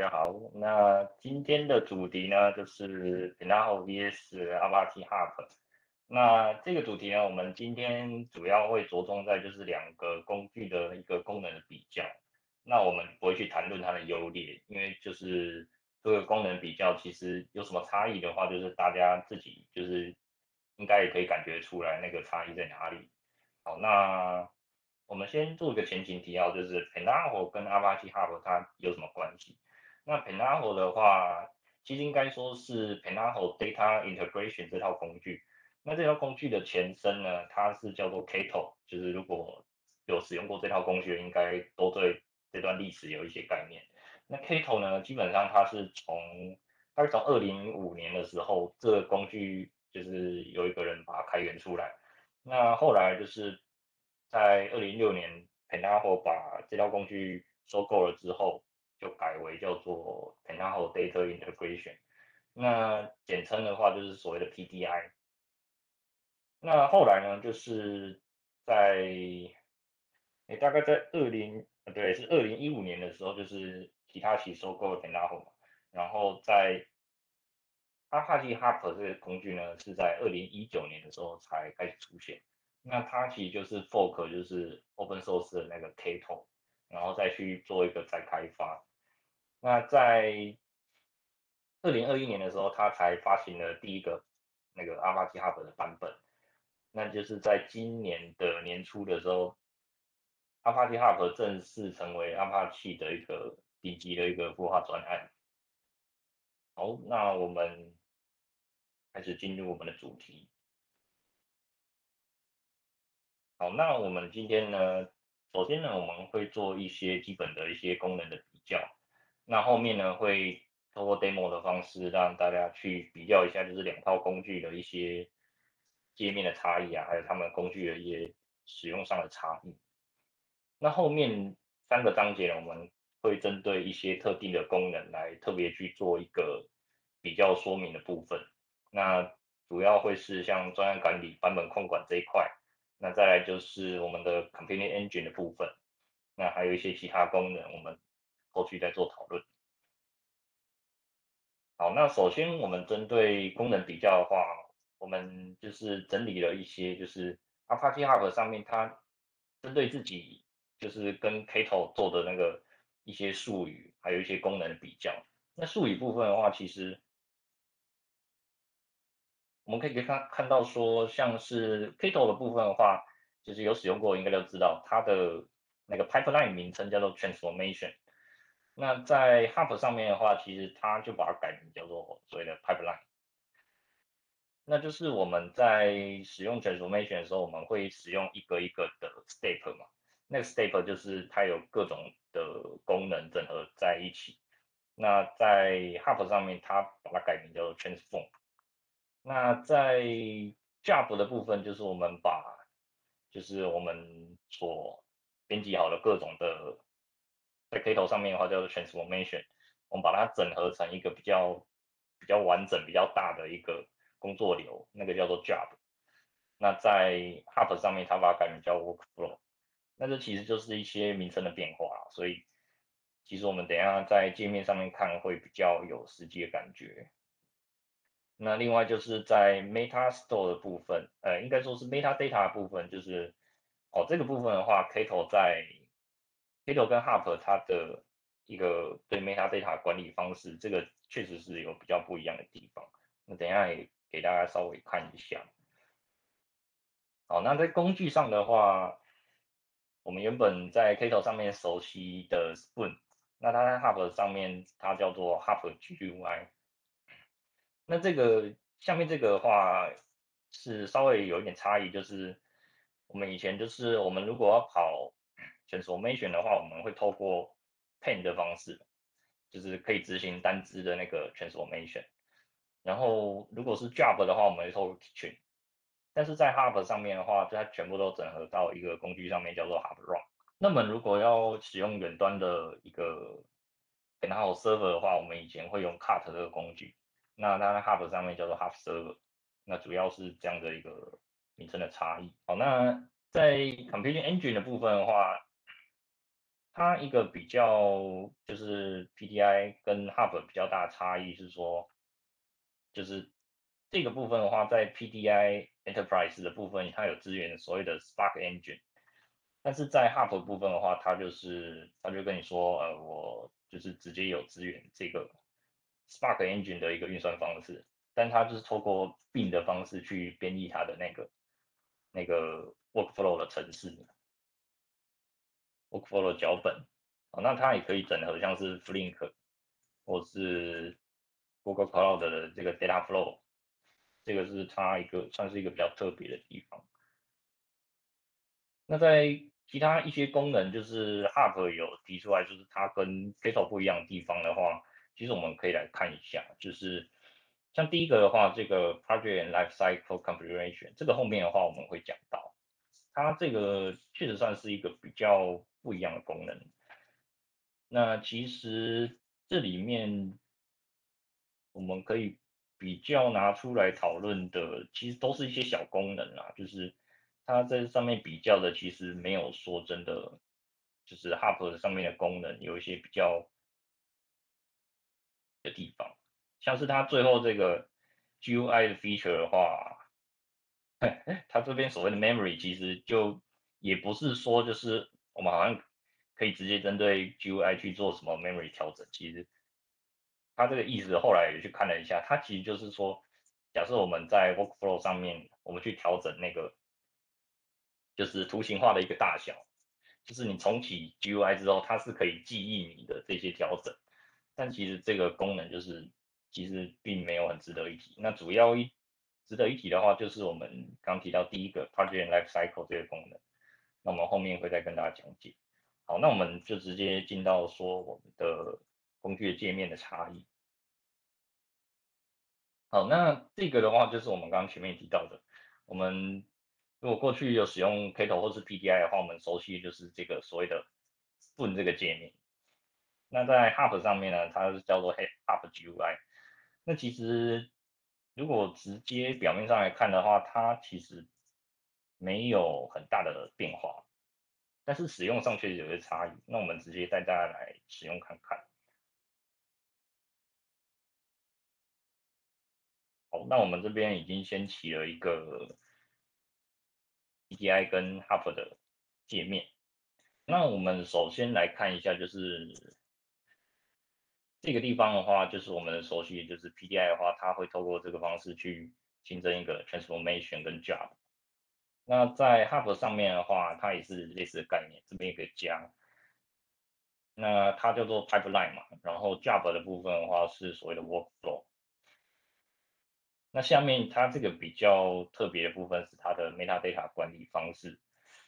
家好。那今天的主题呢，就是 Pentaho vs Apache Hub。那这个主题呢，我们今天主要会着重在就是两个工具的一个功能的比较。那我们不会去谈论它的优劣，因为就是这个功能比较，其实有什么差异的话，就是大家自己就是应该也可以感觉出来那个差异在哪里。好，那我们先做一个前情提要，就是 Pentaho 跟 Apache Hub 它有什么关系？那 Pentaho 的话，其实应该说是 Pentaho Data Integration 这套工具。那这套工具的前身呢，它是叫做 Kato，就是如果有使用过这套工具的，应该都对这段历史有一些概念。那 Kato 呢，基本上它是大概从2005年的时候，这个工具就是有一个人把它开源出来。那后来就是在2016年，Pentaho 把这套工具收购了之后，就改为叫做 Pentaho Data Integration。那简称的话就是所谓的 PDI。那后来呢，就是在大概在对，是2015年的时候，就是Hitachi收购了 Pentaho 嘛，然后在 Apache Hub 这个工具呢，是在2019年的时候才开始出现。那它其实就是 fork，就是 open source 的那个 Kato，然后再去做一个再开发。那在2021年的时候，它才发行了第一个那个 Apache Hub 的版本。那就是在今年的年初的时候，Apache Hub 正式成为 Apache 的一个顶级的一个孵化专案。好，那我们开始进入我们的主题。好，那我们今天呢，首先呢，我们会做一些基本的一些功能的比较，那后面呢，会透过 demo 的方式让大家去比较一下，就是两套工具的一些界面的差异啊，还有他们工具的一些使用上的差异。那后面3个章节呢，我们会针对一些特定的功能来特别去做一个比较说明的部分。那主要会是像专案管理、版本控管这一块，那再来就是我们的 Companion Engine 的部分，那还有一些其他功能，我们后续再做讨论。好，那首先我们针对功能比较的话，我们就是整理了一些，就是 Apache Hub 上面它针对自己就是跟 Kato 做的那个一些术语，还有一些功能的比较。那术语部分的话，其实我们可以看到说，像是 Kato 的部分的话，就是有使用过应该都知道，它的那个 pipeline 名称叫做 transformation。那在 Hub 上面的话，其实它就把它改名叫做所谓的 pipeline。那就是我们在使用 transformation 的时候，我们会使用一个一个的 step 嘛。那个 step 就是它有各种的功能整合在一起。那在 Hub 上面，它把它改名叫做 transform。那在 job 的部分，就是我们所编辑好的各种的，在 K 头上面的话叫做 transformation，我们把它整合成一个比较完整、比较大的一个工作流，那个叫做 job。那在 Hub 上面，它把它改名叫 workflow。那这其实就是一些名称的变化啦，所以其实我们等一下在界面上面看会比较有实际的感觉。那另外就是在 Meta Store 的部分，应该说是 Meta Data 的部分，就是这个部分的话，Kato 跟 Hub 它的一个对 Meta Data 管理方式，这个确实是有比较不一样的地方。那等一下也给大家稍微看一下。好，那在工具上的话，我们原本在 Kato 上面熟悉的 Spoon，那它在 Hub 上面它叫做 Hub GUI。那这个下面这个的话是稍微有一点差异，就是我们以前就是我们如果要跑 transformation 的话，我们会透过 pen 的方式，就是可以执行单支的那个 transformation。然后如果是 job 的话，我们会透过 kitchen。但是在 Hub 上面的话，它全部都整合到一个工具上面，叫做 Hub Run。那么如果要使用远端的一个 Pentaho Server 的话，我们以前会用 Cut 这个工具，那它在 Hub 上面叫做 Hub Server。那主要是这样的一个名称的差异。好，那在 Computing Engine 的部分的话，它一个比较就是 PTI 跟 Hub 比较大的差异是说，就是这个部分的话，在 PTI Enterprise 的部分，它有支援所谓的 Spark Engine，但是在 Hub 部分的话，它就跟你说，我就是直接有支援这个 Spark Engine 的一个运算方式，但它就是透过 bin 的方式去编译它的那个 workflow 的程式，workflow 的脚本。那它也可以整合像是 Flink 或是 Google Cloud 的这个 Data Flow，这个是它算是一个比较特别的地方。那在其他一些功能，就是 Hub 有提出来，就是它跟 Keto 不一样的地方的话，其实我们可以来看一下，就是像第一个的话，这个 Project and Lifecycle Configuration，这个后面的话我们会讲到，它这个确实算是一个比较不一样的功能。那其实这里面我们可以比较拿出来讨论的，其实都是一些小功能啦，就是它在上面比较的，其实没有说真的，就是 Hub 上面的功能有一些比较的地方，像是它最后这个 GUI 的 feature 的话，它这边所谓的 memory 其实就也不是说就是我们好像可以直接针对 GUI 去做什么 memory 调整，其实它这个意思后来也去看了一下，它其实就是说，假设我们在 workflow 上面，我们去调整那个就是图形化的一个大小，就是你重启 GUI 之后，它是可以记忆你的这些调整，但其实这个功能就是其实并没有很值得一提。那主要值得一提的话，就是我们刚提到第一个 Project Life Cycle 这个功能，那我们后面会再跟大家讲解。好，那我们就直接进到说我们的工具的界面的差异。好，那这个的话就是我们刚刚前面提到的，我们如果过去有使用 Keto 或是 PDI 的话，我们熟悉的就是这个所谓的 Spoon 这个界面。那在 Hub 上面呢，它是叫做 Hub GUI。那其实如果直接表面上来看的话，它其实没有很大的变化，但是使用上确实有些差异。那我们直接带大家来使用看看。好，那我们这边已经先起了一个 PDI 跟 Hub 的界面。那我们首先来看一下，就是这个地方的话，就是我们熟悉的就是 PDI 的话，它会透过这个方式去新增一个 transformation 跟 job。那在 Hub 上面的话，它也是类似的概念，这边一个加，那它叫做 pipeline 嘛，然后 job 的部分的话是所谓的 workflow。那下面它这个比较特别的部分是它的 metadata 管理方式。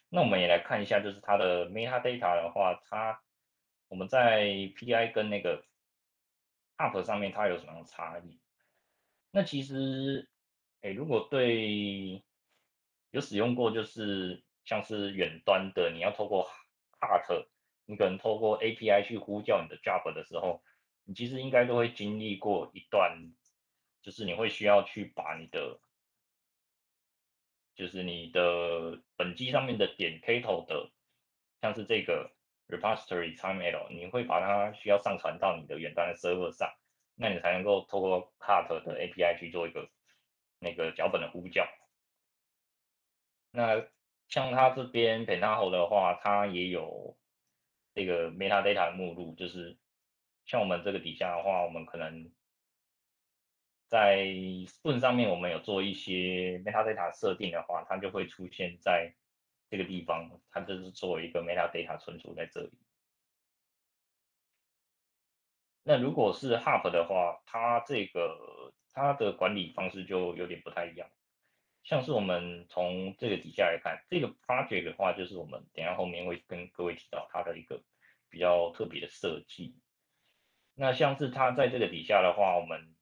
那我们也来看一下，就是它的 metadata 的话，我们在 PDI 跟那个 App 上面它有什么样的差异？那其实，如果有使用过，就是像是远端的，你要透过 Heart，你可能透过 API 去呼叫你的 Job 的时候，你其实应该都会经历过一段，就是你会需要去把你的本机上面的点 k 头的，像是这个 repository time.l，你会把它需要上传到你的远端的 server 上，那你才能够透过 Cart 的 API 去做一个那个脚本的呼叫。那像它这边 Pentaho 的话，它也有这个 metadata 的目录，就是像我们这个底下的话，我们可能在 Spoon 上面我们有做一些 metadata 设定的话，它就会出现在这个地方，它就是作为一个 metadata 存储在这里。那如果是 Hub 的话，它的管理方式就有点不太一样。像是我们从这个底下来看，这个 project 的话，就是我们等一下后面会跟各位提到它的一个比较特别的设计。那像是它在这个底下的话，我们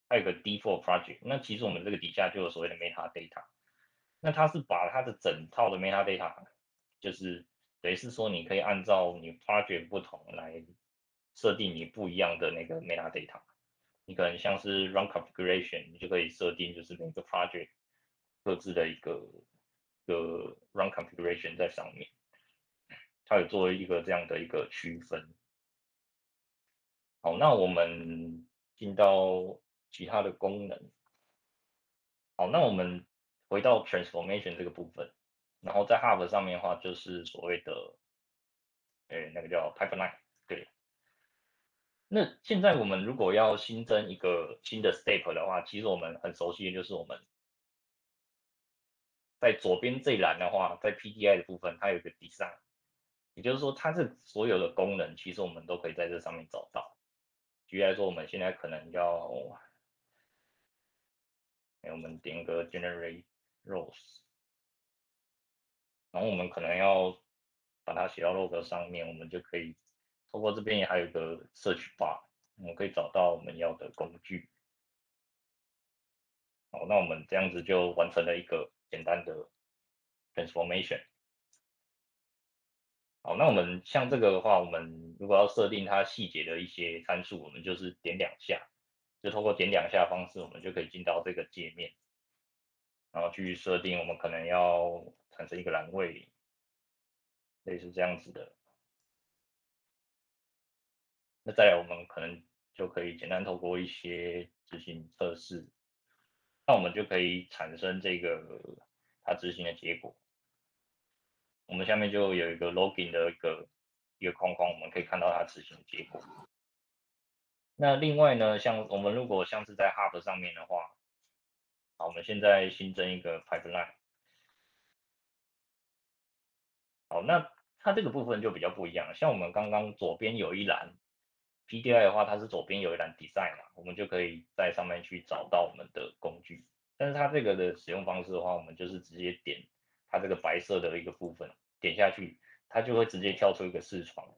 还有个 default project，那其实我们这个底下就有所谓的 metadata，那它是把它的整套的 metadata，就是等于是说你可以按照你 project 不同来设定你不一样的那个 metadata。你可能像是 run configuration，你就可以设定就是每个 project 各自的一个 run configuration 在上面。它有做一个这样的一个区分。好，那我们进到其他的功能。好，那我们回到 transformation 这个部分，然后在 Hub 上面的话，就是所谓的那个叫 pipeline。对，那现在我们如果要新增一个新的 step 的话，其实我们很熟悉的就是我们在左边这一栏的话，在 PDI 的部分，它有一个 design，也就是说，它这所有的功能，其实我们都可以在这上面找到。举例来说，我们现在可能要，我们点个 generate rows，然后我们可能要把它写到 log 上面，我们就可以透过这边也还有一个 search bar，我们可以找到我们要的工具。好，那我们这样子就完成了一个简单的 transformation。好，那我们像这个的话，我们如果要设定它细节的一些参数，我们就是点两下，就通过点两下的方式，我们就可以进到这个界面，然后去设定我们可能要产生一个栏位，类似这样子的。那再来，我们可能就可以简单透过一些执行测试，那我们就可以产生这个它执行的结果。我们下面就有一个 login 的一个框框，我们可以看到它执行的结果。那另外呢，像我们如果像是在 Hub 上面的话，好，我们现在新增一个 pipeline。好，那它这个部分就比较不一样，像我们刚刚左边有一栏 PDI 的话，它是左边有一栏 design 嘛，我们就可以在上面去找到我们的工具。但是它这个的使用方式的话，我们就是直接点它这个白色的一个部分，点下去，它就会直接跳出一个视窗。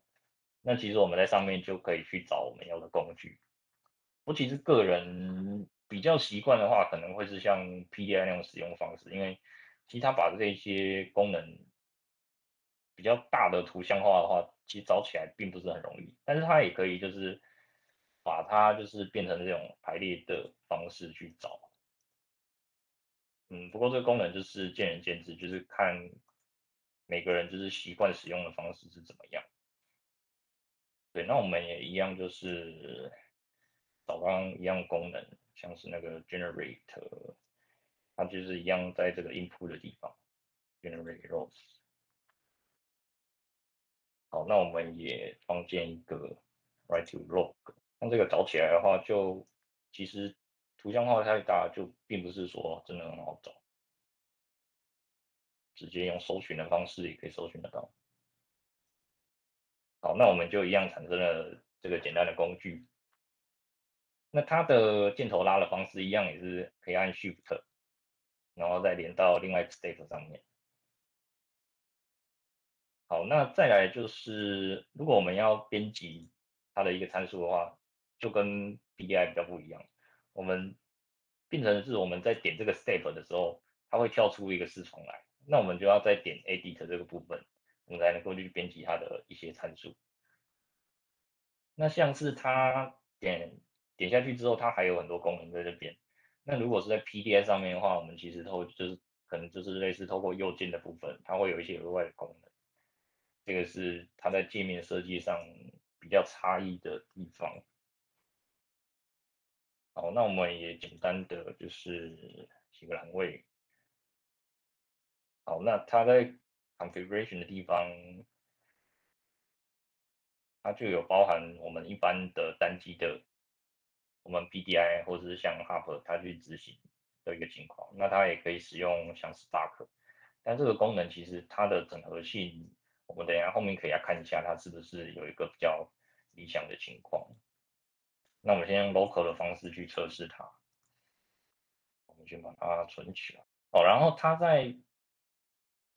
那其实我们在上面就可以去找我们要的工具。我其实个人比较习惯的话，可能会是像 PDI 那种使用方式，因为其实它把这些功能比较大的图像化的话，其实找起来并不是很容易，但是它也可以就是把它就是变成这种排列的方式去找。不过这个功能就是见仁见智，就是看每个人就是习惯使用的方式是怎么样。对，那我们也一样，就是找刚刚一样功能，像是那个 generate，它就是一样在这个 input 的地方 generate rows。好，那我们也创建一个 write to log。像这个找起来的话就，其实图像化太大，就并不是说真的很好找，直接用搜寻的方式也可以搜寻得到。好，那我们就一样产生了这个简单的工具。那它的箭头拉的方式一样也是可以按 Shift，然后再连到另外一个 step 上面。好，那再来就是，如果我们要编辑它的一个参数的话，就跟 PDI 比较不一样。我们变成是我们在点这个 step 的时候，它会跳出一个视窗来，那我们就要再点 edit 这个部分，我们才能够去编辑它的一些参数。那像是它点下去之后，它还有很多功能在这边。那如果是在 PDI 上面的话，我们其实就是可能就是类似透过右键的部分，它会有一些额外的功能。这个是它在界面设计上比较差异的地方。好，那我们也简单的就是写个栏位。好，那它在 configuration 的地方，它就有包含我们一般的单机的，我们 PDI 或者是像 Hub 它去执行的一个情况。那它也可以使用像 Spark，但这个功能其实它的整合性，我们等一下后面可以来看一下它是不是有一个比较理想的情况。那我们先用 local 的方式去测试它，我们先把它存起来。哦，然后它在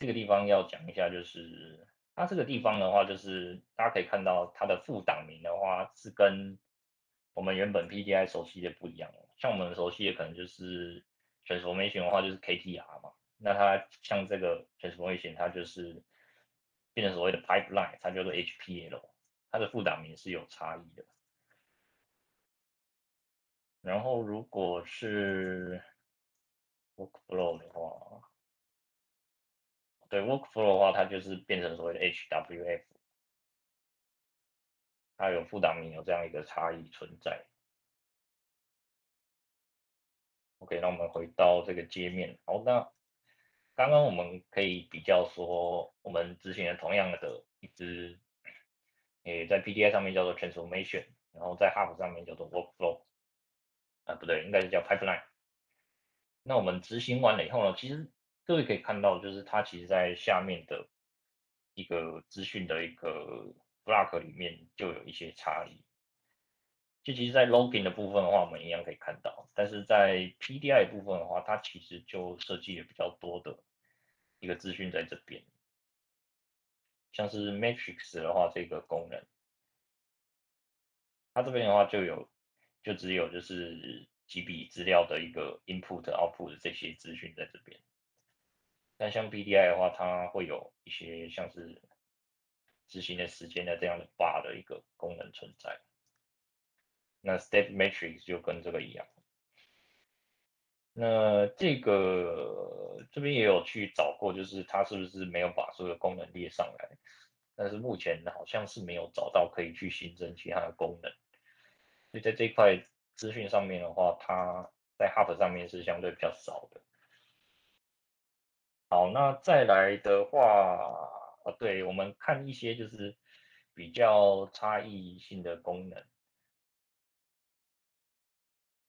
这个地方要讲一下，就是它这个地方的话，就是大家可以看到它的副档名的话是跟我们原本 PDI 熟悉的不一样。像我们熟悉的可能就是 transformation 的话就是 KTR 嘛，那它像这个 transformation 它就是变成所谓的 pipeline，它叫做 HPL，它的副档名是有差异的。然后如果是 workflow 的话，对 workflow 的话，它就是变成所谓的 HWF，它有副档名有这样一个差异存在。OK，那我们回到这个界面。好，那刚刚我们可以比较说，我们执行了同样的一支，在 PDI 上面叫做 transformation，然后在 Hub 上面叫做 workflow，不对，应该是叫 pipeline。那我们执行完了以后呢，其实各位可以看到，就是它其实在下面的一个资讯的一个 block 里面就有一些差异。就其实，在 login 的部分的话，我们一样可以看到，但是在 PDI 部分的话，它其实就设计了比较多的一个资讯在这边，像是 Matrix 的话，这个功能，它这边的话就只有就是几笔资料的一个 input、output 的这些资讯在这边，但像 PDI 的话，它会有一些像是执行的时间的这样的 bar 的一个功能存在。那 Step Matrix 就跟这个一样。那这个这边也有去找过，就是它是不是没有把所有的功能列上来，但是目前好像是没有找到可以去新增其他的功能，所以在这一块资讯上面的话，它在 Hub 上面是相对比较少的。好，那再来的话，对，我们看一些就是比较差异性的功能，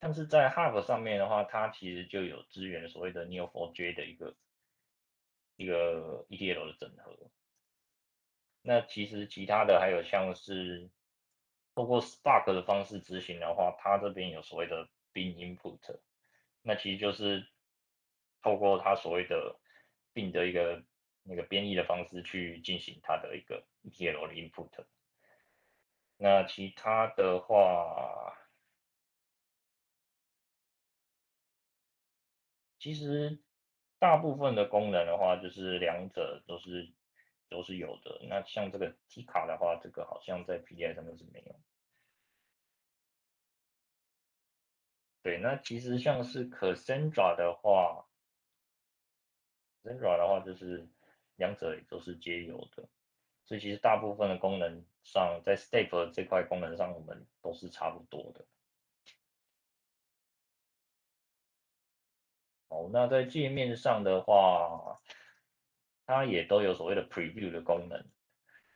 像是在 Hub 上面的话，它其实就有支援所谓的 Neo4j 的一个 ETL 的整合。那其实其他的还有像是透过 Spark 的方式执行的话，它这边有所谓的 bin input，那其实就是透过它所谓的 bin 的一个那个编译的方式去进行它的一个 ETL 的 input。那其他的话，其实大部分的功能的话，就是两者都是有的。那像这个 T 卡的话，这个好像在 PDI 上面是没有。对，那其实像是 Cassandra 的话，Cassandra 的话就是两者也都是皆有的，所以其实大部分的功能上，在 Step 这块功能上，我们都是差不多的。哦，那在界面上的话，它也都有所谓的 Preview 的功能，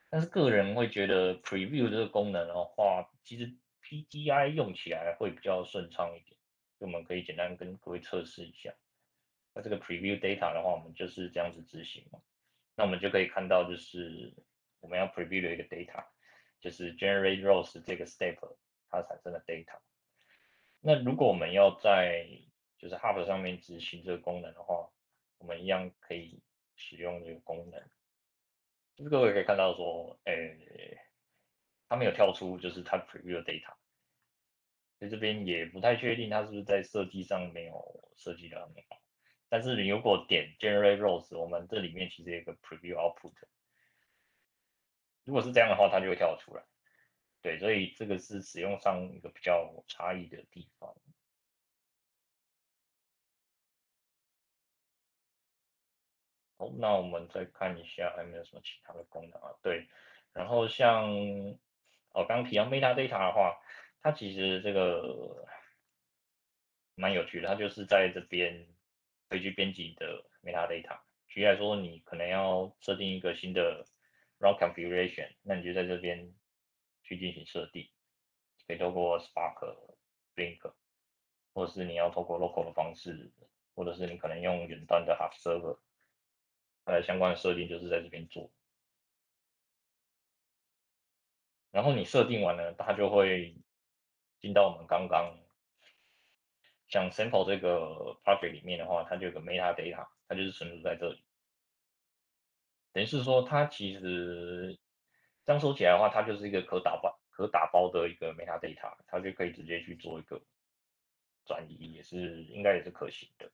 但是个人会觉得 Preview 这个功能的话，其实 PDI 用起来会比较顺畅一点，就我们可以简单跟各位测试一下。那这个 Preview Data 的话，我们就是这样子执行嘛。那我们就可以看到，就是我们要 preview 的一个 data，就是 generate rows 这个 step 它产生的 data。那如果我们要在就是 Hub 上面执行这个功能的话，我们一样可以使用这个功能。就是各位可以看到说，它没有跳出就是它 preview 的 data，所以这边也不太确定它是不是在设计上没有设计的很好。但是你如果点 generate rows，我们这里面其实有一个 preview output，如果是这样的话，它就会跳出来。对，所以这个是使用上一个比较差异的地方。好，那我们再看一下还有没有什么其他的功能啊？对，然后像刚刚提到 metadata 的话，它其实这个蛮有趣的，它就是在这边可以去编辑你的 metadata。举例来说，你可能要设定一个新的 route configuration，那你就在这边去进行设定，可以透过 Spark、Blink，或者是你要透过 local 的方式，或者是你可能用远端的 Hub Server，相关的设定就是在这边做。然后你设定完了，它就会进到我们刚刚像 sample 这个 project 里面的话，它就有个 metadata，它就是存储在这里。等于是说，它其实这样说起来的话，它就是一个可打包的一个 metadata，它就可以直接去做一个转移，应该也是可行的。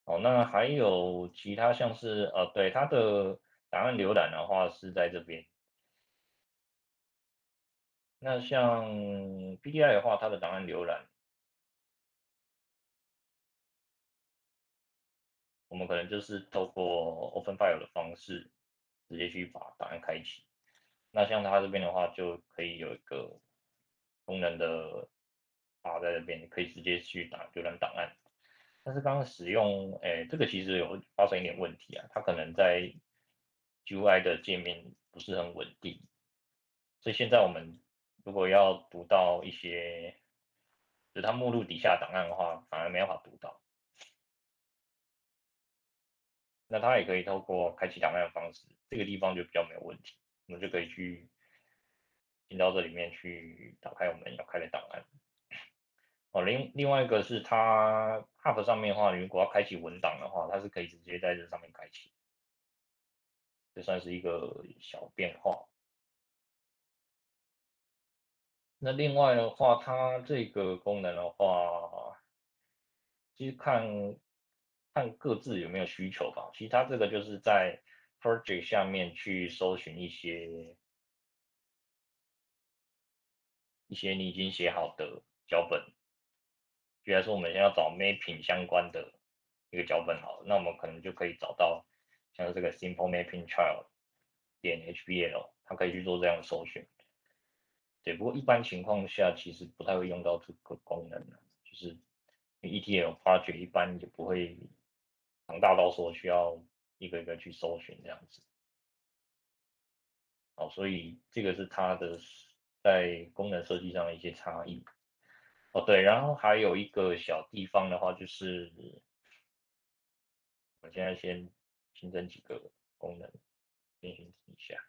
哦，那还有其他像是对，它的档案浏览的话是在这边。那像 PDI 的话，它的档案浏览我们可能就是透过 Open File 的方式，直接去把档案开启。那像它这边的话，就可以有一个功能的把在这边，可以直接去打浏览档案。但是刚刚使用，这个其实有发生一点问题啊，它可能在 GUI 的界面不是很稳定，所以现在我们如果要读到一些，就是它目录底下档案的话，反而没办法读到。那它也可以透过开启档案的方式，这个地方就比较没有问题，我们就可以去进到这里面去打开我们要开的档案。哦，另外一个是它 Hub 上面的话，如果要开启文档的话，它是可以直接在这上面开启，这算是一个小变化。那另外的话，它这个功能的话，其实看各自有没有需求吧。其实它这个就是在 Project 下面去搜寻一些你已经写好的脚本，比如说我们现在要找 mapping 相关的一个脚本好了，那我们可能就可以找到像这个 simple mapping trial 点 HBL，它可以去做这样的搜寻。对，不过一般情况下其实不太会用到这个功能的，就是 ETL project 一般也不会强大到说需要一个一个去搜寻这样子。好，所以这个是它的在功能设计上的一些差异。哦，对，然后还有一个小地方的话，就是我现在先新增几个功能，先新增一下。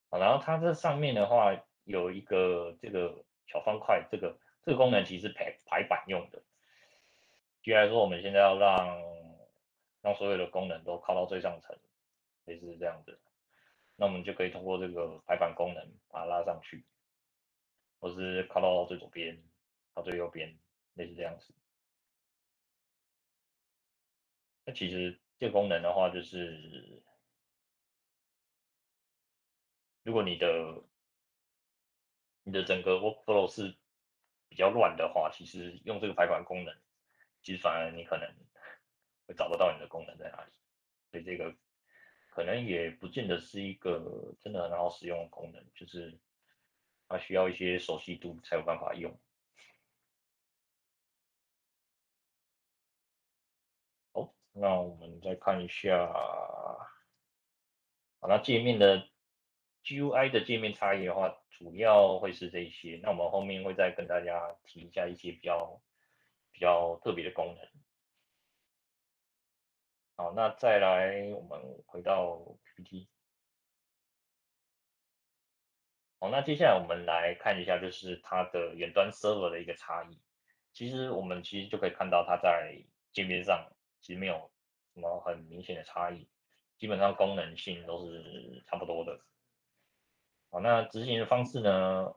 好，然后它这上面的话有一个这个小方块，这个功能其实是排版用的。举例来说，我们现在要让所有的功能都靠到最上层，类似这样子，那我们就可以通过这个排版功能把它拉上去，或是靠到最左边，到最右边，类似这样子。那其实这个功能的话，就是如果你的整个 workflow 是比较乱的话，其实用这个排版功能，其实反而你可能会找不到你的功能在哪里，所以这个可能也不见得是一个真的很好使用的功能，就是它需要一些熟悉度才有办法用。好，那我们再看一下，好，那界面的 GUI 的界面差异的话，主要会是这些。那我们后面会再跟大家提一下一些比较特别的功能。好，那再来我们回到 PPT。好，那接下来我们来看一下，就是它的远端 server 的一个差异。其实就可以看到它在界面上其实没有什么很明显的差异，基本上功能性都是差不多的。好，那执行的方式呢，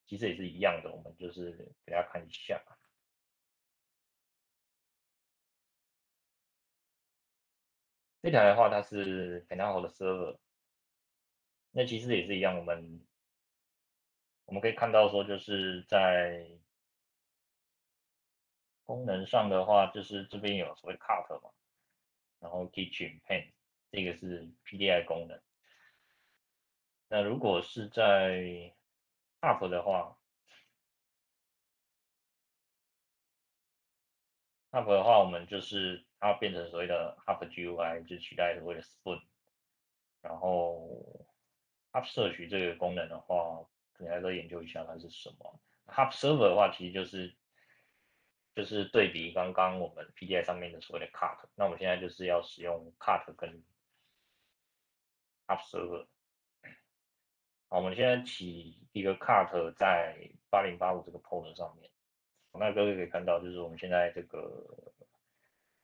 其实也是一样的，我们就是给大家看一下。这台的话，它是 Pentahole 的 server，那其实也是一样，我们可以看到说，就是在功能上的话，就是这边有所谓 cut 嘛，然后 kitchen pen 这个是 PDI 功能。那如果是在 Hub 的话，Hub 的话，我们就是它变成所谓的 Hub GUI，就取代所谓的 Spoon。然后 Hub Search 这个功能的话，可能还要研究一下它是什么。Hub Server 的话，其实就是对比刚刚我们 PDI 上面的所谓的 Cut，那我们现在就是要使用 Cut 跟 Hub Server。好，我们现在起一个 Cut 在8085这个 port 上面。那各位可以看到，就是我们现在这个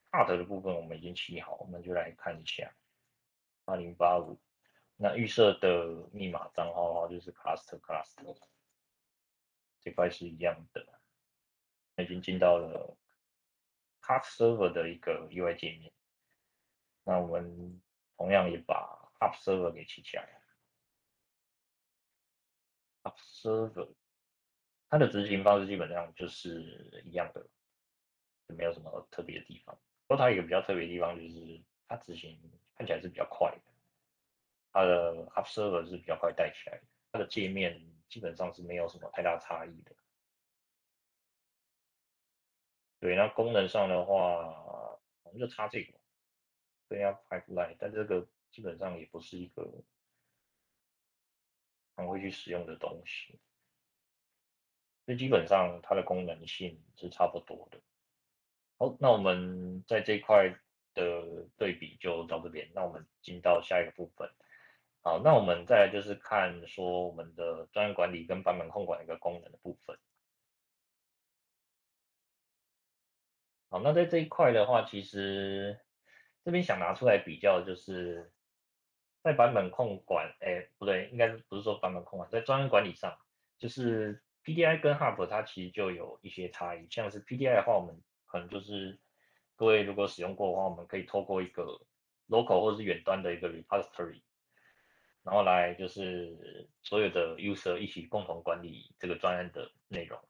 Cut 的部分我们已经起好，我们就来看一下8085。那预设的密码账号的话就是 cluster 这块是一样的，已经进到了 Cut Server 的一个 UI 界面。那我们同样也把 Hub Server 给起起来。Hub Server 它的执行方式基本上就是一样的，就没有什么特别的地方。不过它有一个比较特别的地方就是它执行看起来是比较快的，它的 Hub Server 是比较快带起来的，它的界面基本上是没有什么太大差异的。对，那功能上的话，我们就差这个，对呀，Pipeline，但这个基本上也不是一个常会去使用的东西，所以基本上它的功能性是差不多的。好，那我们在这一块的对比就到这边，那我们进到下一个部分。好，那我们再来就是看说我们的专案管理跟版本控管的一个功能的部分。好，那在这一块的话，其实这边想拿出来比较，就是在版本控管，哎，不对，应该不是说版本控管，在专案管理上，就是 PDI 跟 Hub 它其实就有一些差异。像是 PDI 的话，我们可能就是各位如果使用过的话，我们可以透过一个 local 或者是远端的一个 repository，然后来就是所有的 user 一起共同管理这个专案的内容。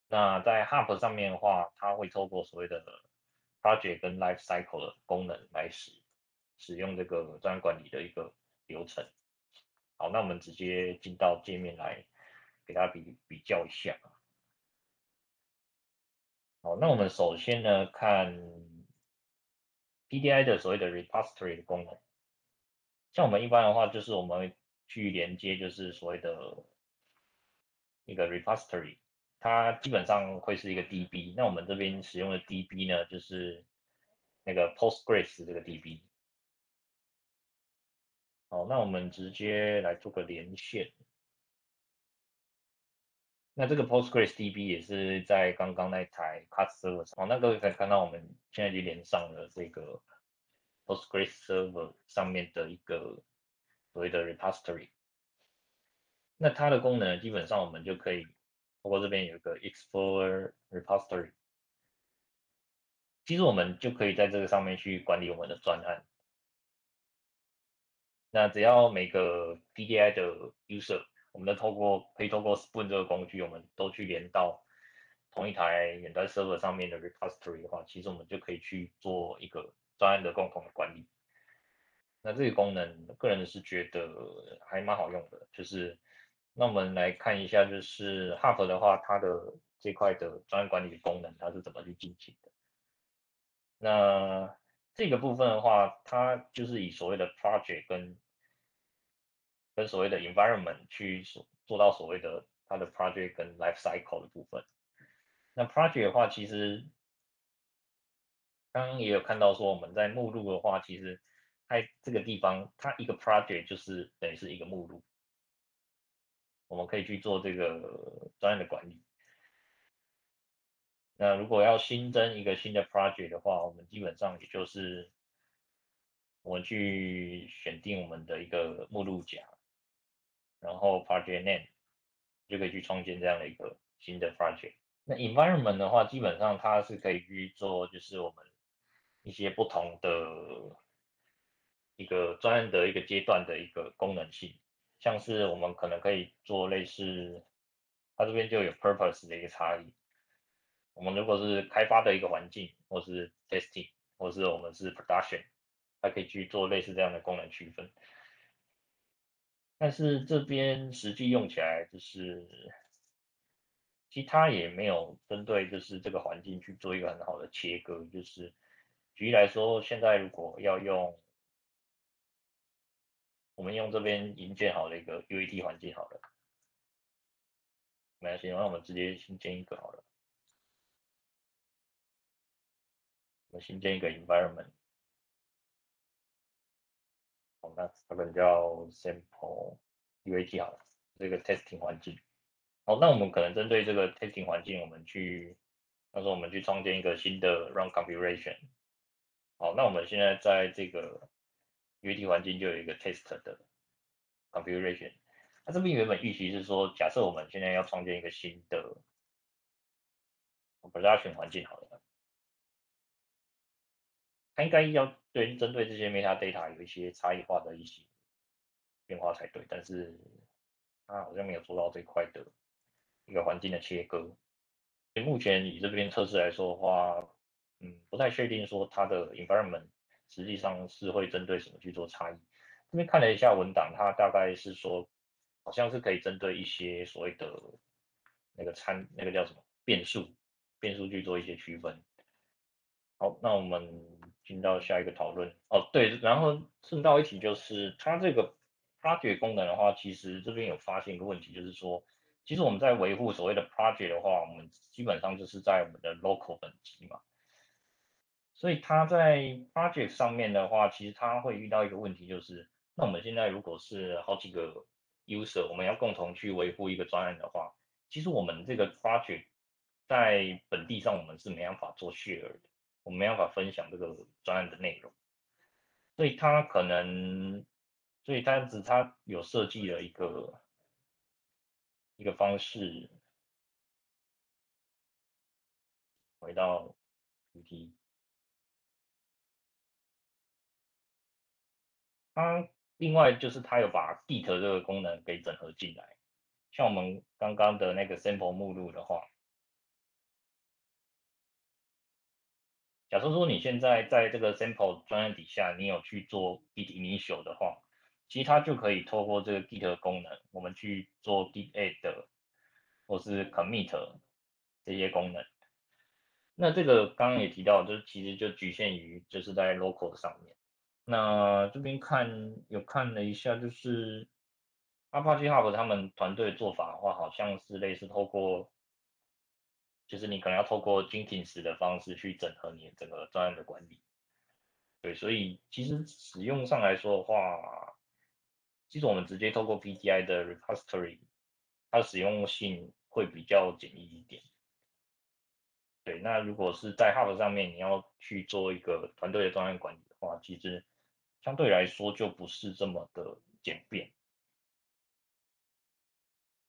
那在 Hub 上面的话，它会透过所谓的 Project 跟 Life Cycle 的功能来使用这个专案管理的一个流程。好，那我们直接进到界面来给大家比较一下。好，那我们首先呢看 PDI 的所谓的 repository 的功能。像我们一般的话，就是我们会去连接，就是所谓的一个 repository，它基本上会是一个 DB。那我们这边使用的 DB 呢，就是那个 Postgres 这个 DB。好，那我们直接来做个连线。那这个 Postgres DB 也是在刚刚那台 Card Server 上，那各位可以看到我们现在已经连上了这个 Postgres Server 上面的一个所谓的 repository。那它的功能基本上我们就可以通过这边有一个 Explore Repository，其实我们就可以在这个上面去管理我们的专案。那只要每个 PDI 的 user，我们可以透过 Spoon 这个工具，我们都去连到同一台远端 server 上面的 repository 的话，其实我们就可以去做一个专案的共同的管理。那这个功能，个人是觉得还蛮好用的。就是那我们来看一下，就是 Hub 的话，它的这块的专案管理功能，它是怎么去进行的。那这个部分的话，它就是以所谓的 project 跟所谓的 environment 去做到所谓的它的 project 跟 life cycle 的部分。那 project 的话，其实刚刚也有看到说我们在目录的话，其实它这个地方，它一个 project 就是等于是一个目录，我们可以去做这个专案的管理。那如果要新增一个新的 project 的话，我们基本上也就是我们去选定我们的一个目录夹，然后 project name 就可以去创建这样的一个新的 project。那 environment 的话，基本上它是可以去做，就是我们一些不同的一个专案的一个阶段的一个功能性，像是我们可能可以做类似，它这边就有 purpose 的一个差异。我们如果是开发的一个环境，或是 testing，或是我们是 production，它可以去做类似这样的功能区分。但是这边实际用起来，就是其实它也没有针对就是这个环境去做一个很好的切割。就是举例来说，现在如果要用我们用这边已经建好的一个 UAT 环境好了，没关系，那我们直接新建一个好了。我们新建一个 environment，好，那这个叫 sample UAT 好了，这个 testing 环境。好，那我们可能针对这个 testing 环境，那时候我们去创建一个新的 run configuration。好，那我们现在在这个 UAT 环境就有一个 test 的 configuration。那这边原本预期是说，假设我们现在要创建一个新的 production 环境好了，它应该要针对这些 metadata 有一些差异化的一些变化才对，但是它好像没有做到这块的一个环境的切割。目前以这边测试来说的话，不太确定说它的 environment 实际上是会针对什么去做差异。这边看了一下文档，它大概是说，好像是可以针对一些所谓的那个叫什么变数去做一些区分。好，那我们进到下一个讨论。哦，对，然后顺道一提就是它这个 project 功能的话，其实这边有发现一个问题，就是说，其实我们在维护所谓的 project 的话，我们基本上就是在我们的 local 本机嘛，所以它在 project 上面的话，其实它会遇到一个问题，就是那我们现在如果是好几个 user，我们要共同去维护一个专案的话，其实我们这个 project 在本地上我们是没办法做 share 的，我们没办法分享这个专案的内容，所以它可能，所以它有设计了一个方式，回到主题，它另外就是它有把 Git 这个功能给整合进来。像我们刚刚的那个 sample 目录的话，假设说你现在在这个 sample 专案底下，你有去做 git initial 的话，其实它就可以透过这个 git 的功能，我们去做 git add 或是 commit 这些功能。那这个刚刚也提到，就是其实就局限于就是在 local 上面。那这边看了一下，就是 Apache Hub 他们团队的做法的话，好像是类似透过就是你可能要透过 Jenkins 的方式去整合你整个专案的管理。对，所以其实使用上来说的话，其实我们直接透过 PTI 的 repository，它的使用性会比较简易一点。对，那如果是在 Hub 上面你要去做一个团队的专案管理的话，其实相对来说就不是这么的简便。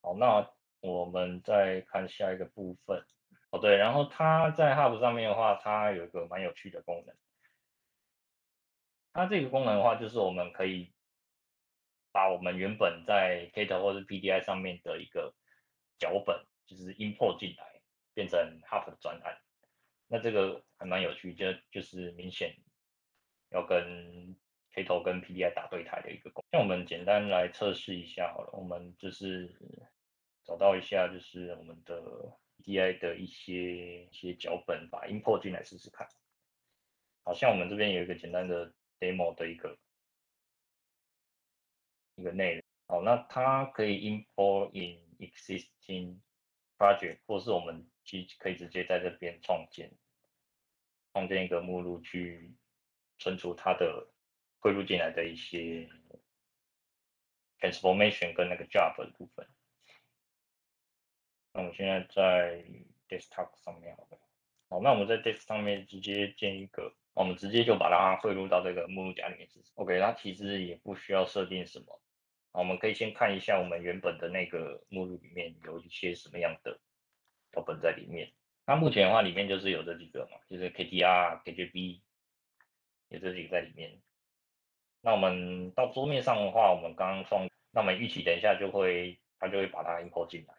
好，那我们再看下一个部分。哦，对，然后它在 Hub 上面的话，它有一个蛮有趣的功能。它这个功能的话，就是我们可以把我们原本在 Kato 或是 PDI 上面的一个脚本，就是 import 进来，变成 Hub 的专案。那这个还蛮有趣，就是明显要跟 Kato 跟 PDI 打对台的一个功能。像我们简单来测试一下好了，我们就是找到一下就是我们的 PDI 的一些脚本，把 import 进来试试看。好像我们这边有一个简单的 demo 的一个内容。好，那它可以 import in existing project，或是我们其实可以直接在这边创建一个目录去存储它的汇入进来的一些 transformation 跟那个 job 的部分。那我们现在在 desktop 上面好了。好，那我们在 desktop 上面直接建一个，我们直接就把它汇入到这个目录夹里面。OK，它其实也不需要设定什么。我们可以先看一下我们原本的那个目录里面有一些什么样的脚本在里面。那目前的话，里面就是有这几个嘛，就是 KTR、KJB 有这几个在里面。那我们到桌面上的话，我们刚刚创，那我们预期等一下它就会把它 import 进来。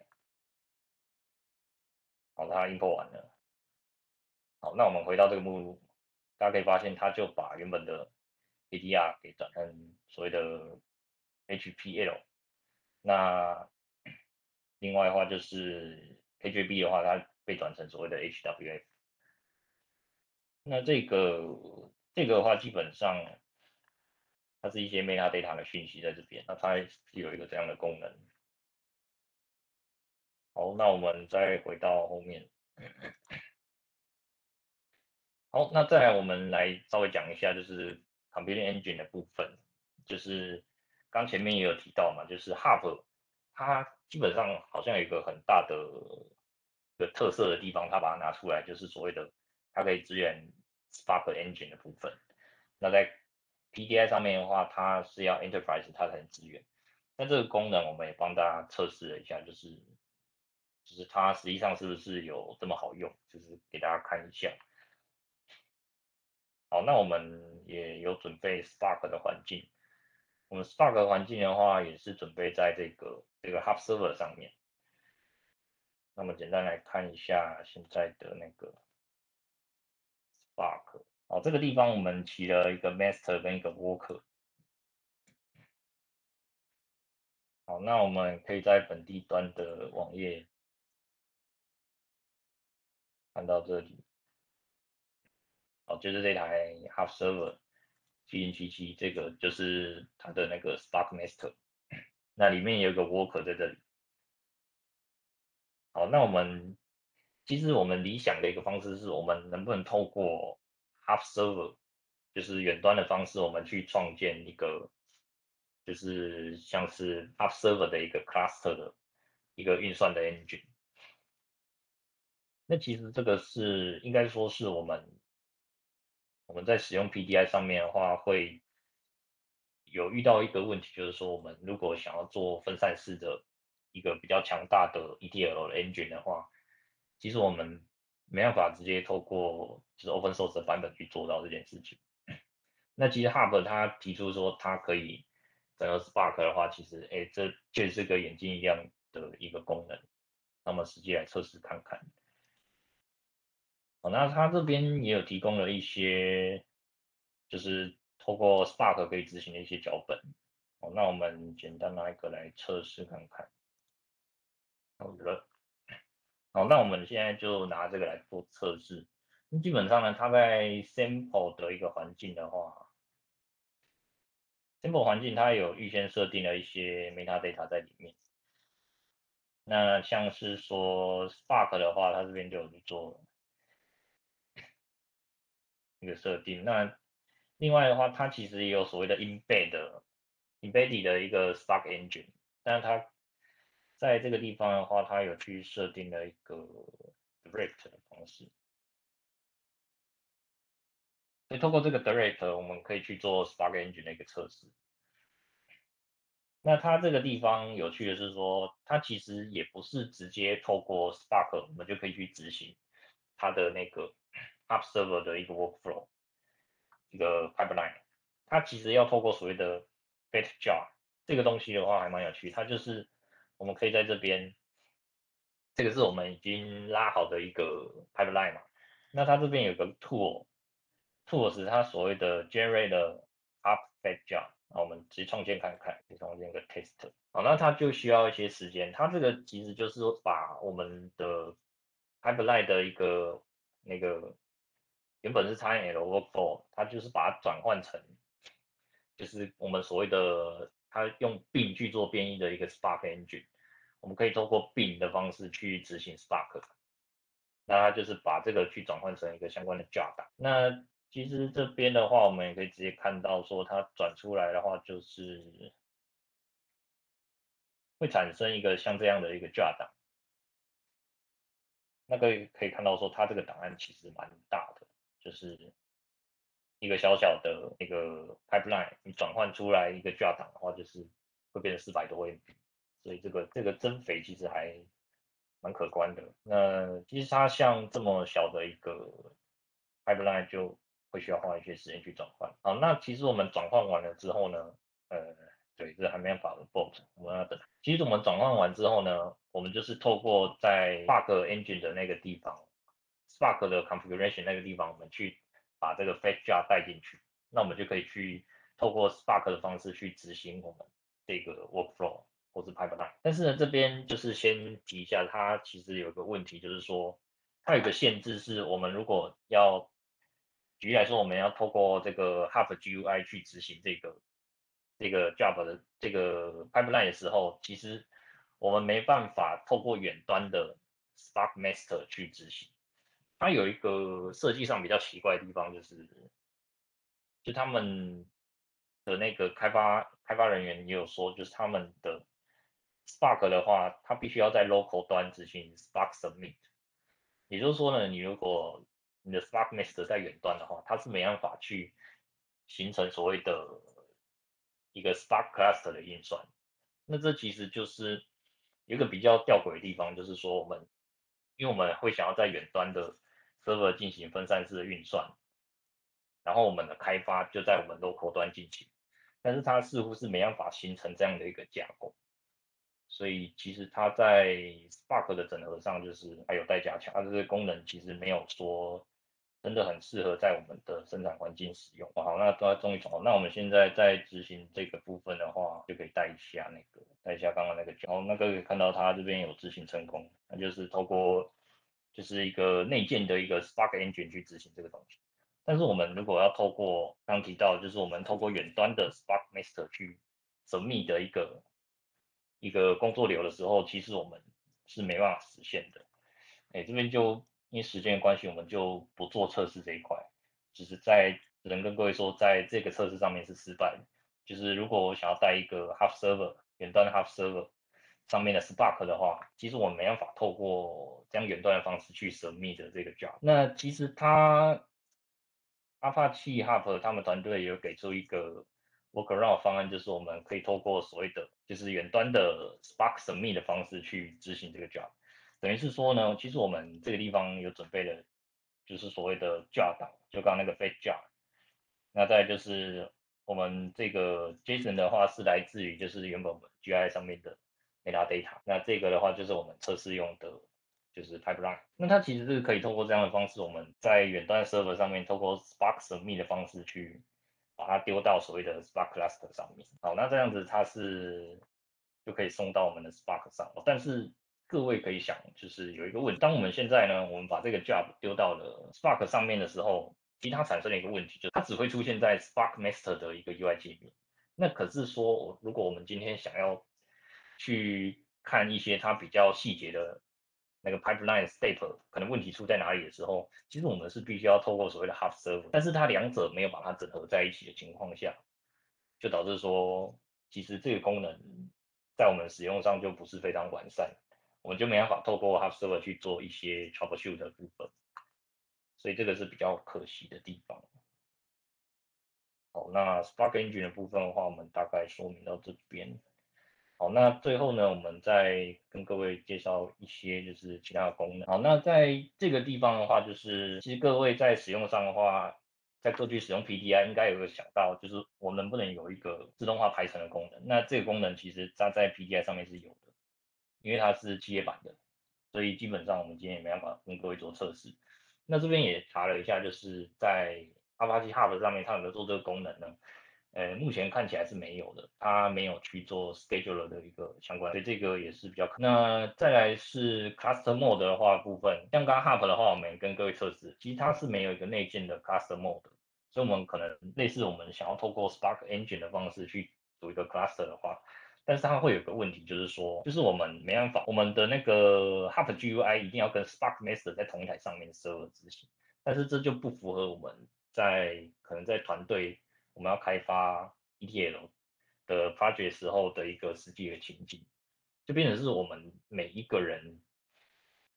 好，它 import 完了。好，那我们回到这个目录，大家可以发现它就把原本的 KTR 给转成所谓的 HPL。那另外的话就是 KJB 的话，它被转成所谓的 HWF。那这个的话，基本上它是一些 metadata 的讯息在这边，那它是有一个这样的功能。好，那我们再回到后面。好，那再来我们来稍微讲一下，就是 computing engine 的部分，就是刚前面也有提到嘛，就是 Hub 它基本上好像有一个很大的一个特色的地方，它把它拿出来，就是所谓的它可以支援 Spark Engine 的部分。那在 PDI 上面的话，它是要 Enterprise 它才能支援。那这个功能我们也帮大家测试了一下，就是它实际上是不是有这么好用，就是给大家看一下。好，那我们也有准备 Spark 的环境。我们 Spark 的环境的话，也是准备在这个 Hub Server 上面。那么简单来看一下现在的那个 Spark。好，这个地方我们起了一个 master 跟一个 worker。好，那我们可以在本地端的网页看到这里。好，就是这台 Hub Server 7077，这个就是它的那个 Spark Master。那里面有一个 worker 在这里。好，那其实我们理想的一个方式是我们能不能透过 Hub Server，就是远端的方式，我们去创建一个，就是像是 Hub Server 的一个 cluster 的一个运算的 engine。那其实这个是应该说是我们在使用 PDI 上面的话，会有遇到一个问题，就是说我们如果想要做分散式的一个比较强大的 ETL 的 engine 的话，其实我们没办法直接透过就是 open source 的版本去做到这件事情。那其实 Hub 它提出说它可以整合 Spark 的话，其实这确实是个眼睛一亮的一个功能。那么实际来测试看看。那它这边也有提供了一些，就是透过 Spark 可以执行的一些脚本。那我们简单拿一个来测试看看。好了，好，那我们现在就拿这个来做测试。基本上呢，它在 sample 的一个环境的话，sample 环境它有预先设定了一些 metadata 在里面。那像是说 Spark 的话，它这边就有去做一个设定。那另外的话，它其实也有所谓的 embedded 的一个 Spark engine，但是它在这个地方的话，它有去设定了一个 direct 的方式。所以透过这个 direct，我们可以去做 Spark engine 的一个测试。那它这个地方有趣的是说，它其实也不是直接透过 Spark，我们就可以去执行它的那个 App Server 的一个 workflow。一个 pipeline，它其实要透过所谓的 fat jar 这个东西的话，还蛮有趣。它就是我们可以在这边，这个是我们已经拉好的一个 pipeline 嘛。那它这边有个 tool 是它所谓的 generate up fat jar。那我们直接创建看看，创建一个 test。好，那它就需要一些时间。它这个其实就是把我们的 pipeline 的一个那个原本是 XML workflow，它就是把它转换成就是我们所谓的它用 bin 去做编译的一个 Spark engine。我们可以透过 bin 的方式去执行 Spark，那它就是把这个去转换成一个相关的 jar 档。那其实这边的话，我们也可以直接看到说它转出来的话，就是会产生一个像这样的一个 jar 档。那个可以看到说它这个档案其实蛮大的，就是一个小小的一个 pipeline，你转换出来一个 jar 档的话，就是会变成400多 MB，所以这个增肥其实还蛮可观的。那其实它像这么小的一个 pipeline 就会需要花一些时间去转换。好，那其实我们转换完了之后呢，对，这还没办法的 bot，我们要等。其实我们转换完之后呢，我们就是透过在 Spark engine 的那个地方，Spark 的 configuration 那个地方，我们去把这个 fetch jar 带进去，那我们就可以去透过 Spark 的方式去执行我们这个 workflow 或是 pipeline。但是呢，这边就是先提一下，它其实有一个问题，就是说它有个限制，是我们如果要举例来说，我们要透过这个 Hub GUI 去执行这个 Java 的这个 pipeline 的时候，其实我们没办法透过远端的 Spark Master 去执行。它有一个设计上比较奇怪的地方，就他们的那个开发人员也有说，就是他们的 Spark 的话，它必须要在 local 端执行 Spark Submit。也就是说呢，你如果你的 Spark Master 在远端的话，它是没办法去形成所谓的一个 Spark Cluster 的运算。那这其实就是有一个比较吊诡的地方，就是说因为我们会想要在远端的 server 进行分散式的运算，然后我们的开发就在我们 local 端进行，但是它似乎是没办法形成这样的一个架构。所以其实它在 Spark 的整合上就是还有待加强，它这个功能其实没有说真的很适合在我们的生产环境使用。好，那终于讲，那我们现在在执行这个部分的话，就可以带一下刚刚那个角，然后那个可以看到它这边有执行成功，那就是透过就是一个内建的一个 Spark Engine 去执行这个东西。但是我们如果要透过刚提到，就是我们透过远端的 Spark Master 去神秘的一个工作流的时候，其实我们是没办法实现的。这边就因为时间的关系，我们就不做测试这一块，只能跟各位说，在这个测试上面是失败的。就是如果我想要带一个 Hub Server 远端的 Hub Server 上面的 Spark 的话，其实我没办法透过这样远端的方式去 submit 的这个 job。那其实Apache Hub 他们团队有给出一个 workaround 方案，就是我们可以透过所谓的就是远端的 Spark Submit 的方式去执行这个 job。等于是说呢，其实我们这个地方有准备了，就是所谓的 job 档，就刚刚那个 fetch job。那再就是我们这个 JSON 的话是来自于就是原本我们 GI 上面的 metadata。那这个的话就是我们测试用的，就是 pipeline。那它其实是可以透过这样的方式，我们在远端 server 上面透过 Spark Submit 的方式去把它丢到所谓的 Spark Cluster 上面。好，那这样子它就可以送到我们的 Spark 上。但是各位可以想，就是有一个问题，当我们现在呢，我们把这个 job 丢到了 Spark 上面的时候，其实它产生了一个问题，就是它只会出现在 Spark Master 的一个 UI 界面。那可是说，如果我们今天想要去看一些它比较细节的那个 pipeline step 可能问题出在哪里的时候，其实我们是必须要透过所谓的 Hub Server，但是它两者没有把它整合在一起的情况下，就导致说，其实这个功能在我们使用上就不是非常完善，我们就没办法透过 Hub Server 去做一些 troubleshoot 的部分，所以这个是比较可惜的地方。好，那 Spark Engine 的部分的话，我们大概说明到这边。好，那最后呢，我们再跟各位介绍一些就是其他的功能。好，那在这个地方的话，就是其实各位在使用上的话，在过去使用 PDI 应该有想到，就是我能不能有一个自动化排程的功能？那这个功能其实它在 PDI 上面是有的，因为它是企业版的，所以基本上我们今天也没办法跟各位做测试。那这边也查了一下，就是在 Apache Hub 上面，它有没有做这个功能呢？目前看起来是没有的，它没有去做 scheduler 的一个相关，所以这个也是比较可。那再来是 cluster mode 的话部分，像刚刚 Hub 的话，我们跟各位测试，其实它是没有一个内建的 cluster mode，所以我们可能类似我们想要透过 Spark Engine 的方式去组一个 cluster 的话，但是它会有个问题，就是说，就是我们没办法，我们的那个 Hub GUI 一定要跟 Spark Master 在同一台上面 server 执行，但是这就不符合我们可能在团队我们要开发 ETL 的 project 时候的一个实际的情境，就变成是我们每一个人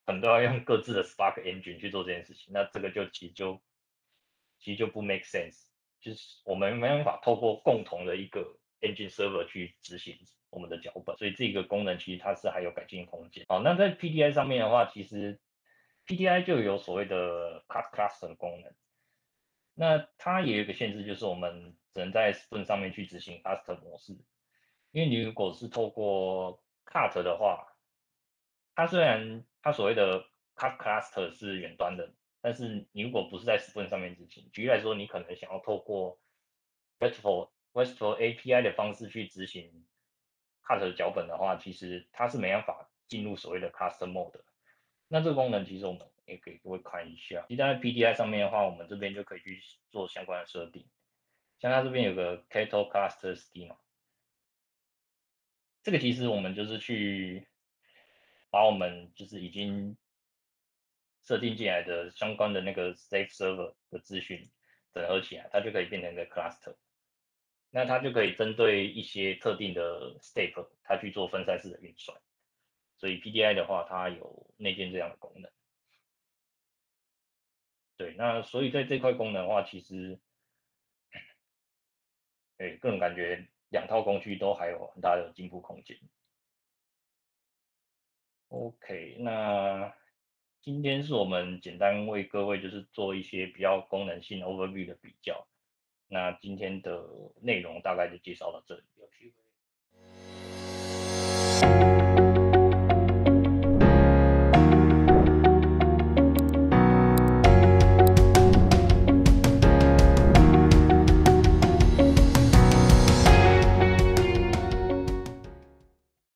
可能都要用各自的 Spark Engine 去做这件事情，那这个其实就不 make sense，就是我们没办法透过共同的一个 engine server 去执行我们的脚本，所以这个功能其实它是还有改进空间。好，那在 PDI 上面的话，其实 PDI 就有所谓的 cut cluster 的功能。那它也有一个限制，就是我们只能在 Spoon 上面去执行 cluster 模式。因为你如果是透过 cut 的话，它虽然它所谓的 cut cluster 是远端的，但是你如果不是在 Spoon 上面执行，举例来说，你可能想要透过 RESTful API 的方式去执行 cut 的脚本的话，其实它是没办法进入所谓的 cluster mode 的。那这个功能其实我们也可以各位看一下，其实在 PDI 上面的话，我们这边就可以去做相关的设定。像它这边有个 Cattle Cluster Schema，这个其实我们就是去把我们就是已经设定进来的相关的那个 State Server 的资讯整合起来，它就可以变成一个 cluster。那它就可以针对一些特定的 step，它去做分散式的运算。所以 PDI 的话，它有内建这样的功能。对，那所以在这块功能的话，其实，个人感觉两套工具都还有很大的进步空间。OK，那今天是我们简单为各位就是做一些比较功能性 overview 的比较。那今天的内容大概就介绍到这里，有机会。